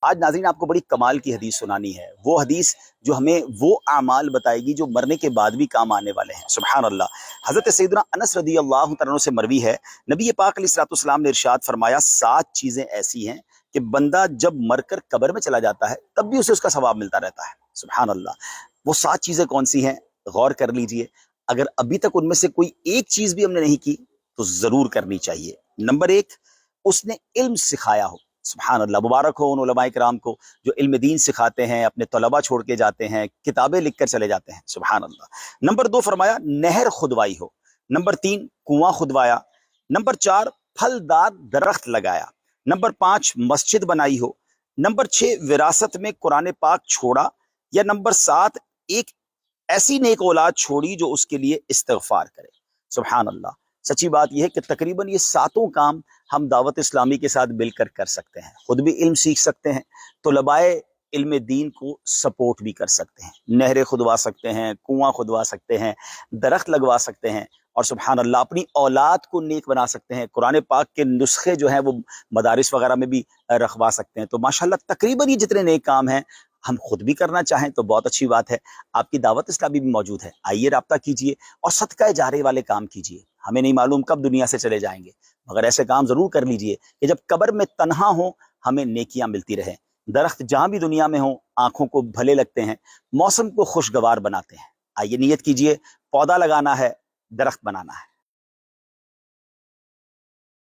آج ناظرین آپ کو بڑی کمال کی حدیث سنانی ہے، وہ حدیث جو ہمیں وہ اعمال بتائے گی جو مرنے کے بعد بھی کام آنے والے ہیں۔ سبحان اللہ۔ حضرت سیدنا انس رضی اللہ تعالیٰ عنہ سے مروی ہے، نبی پاک علیہ الصلوۃ والسلام نے ارشاد فرمایا 7 چیزیں ایسی ہیں کہ بندہ جب مر کر قبر میں چلا جاتا ہے تب بھی اسے اس کا ثواب ملتا رہتا ہے۔ سبحان اللہ۔ وہ 7 چیزیں کون سی ہیں؟ غور کر لیجئے، اگر ابھی تک ان میں سے کوئی ایک چیز بھی ہم نے نہیں کی تو ضرور کرنی چاہیے۔ نمبر 1، اس نے علم سکھایا ہو۔ سبحان اللہ، مبارک ہو ان علماء کرام کو جو علم دین سکھاتے ہیں، اپنے طلباء چھوڑ کے جاتے ہیں، کتابیں لکھ کر چلے جاتے ہیں۔ سبحان اللہ۔ نمبر 2 فرمایا نہر کھدوائی ہو۔ نمبر 3 کنواں کھدوایا۔ نمبر 4 پھلدار درخت لگایا۔ نمبر 5 مسجد بنائی ہو۔ نمبر 6 وراثت میں قرآن پاک چھوڑا، یا نمبر 7 ایک ایسی نیک اولاد چھوڑی جو اس کے لیے استغفار کرے۔ سبحان اللہ۔ سچی بات یہ ہے کہ تقریباً یہ 7 کام ہم دعوت اسلامی کے ساتھ مل کر کر سکتے ہیں۔ خود بھی علم سیکھ سکتے ہیں، طلباء علم دین کو سپورٹ بھی کر سکتے ہیں، نہریں کھدوا سکتے ہیں، کنواں کھدوا سکتے ہیں، درخت لگوا سکتے ہیں، اور سبحان اللہ اپنی اولاد کو نیک بنا سکتے ہیں۔ قرآن پاک کے نسخے جو ہیں وہ مدارس وغیرہ میں بھی رکھوا سکتے ہیں۔ تو ماشاءاللہ تقریباً یہ جتنے نیک کام ہیں ہم خود بھی کرنا چاہیں تو بہت اچھی بات ہے۔ آپ کی دعوت اسلامی بھی موجود ہے، آئیے رابطہ کیجئے اور صدقہ جارے والے کام کیجئے۔ ہمیں نہیں معلوم کب دنیا سے چلے جائیں گے، مگر ایسے کام ضرور کر لیجئے کہ جب قبر میں تنہا ہوں ہمیں نیکیاں ملتی رہیں۔ درخت جہاں بھی دنیا میں ہوں آنکھوں کو بھلے لگتے ہیں، موسم کو خوشگوار بناتے ہیں۔ آئیے نیت کیجئے، پودا لگانا ہے، درخت بنانا ہے۔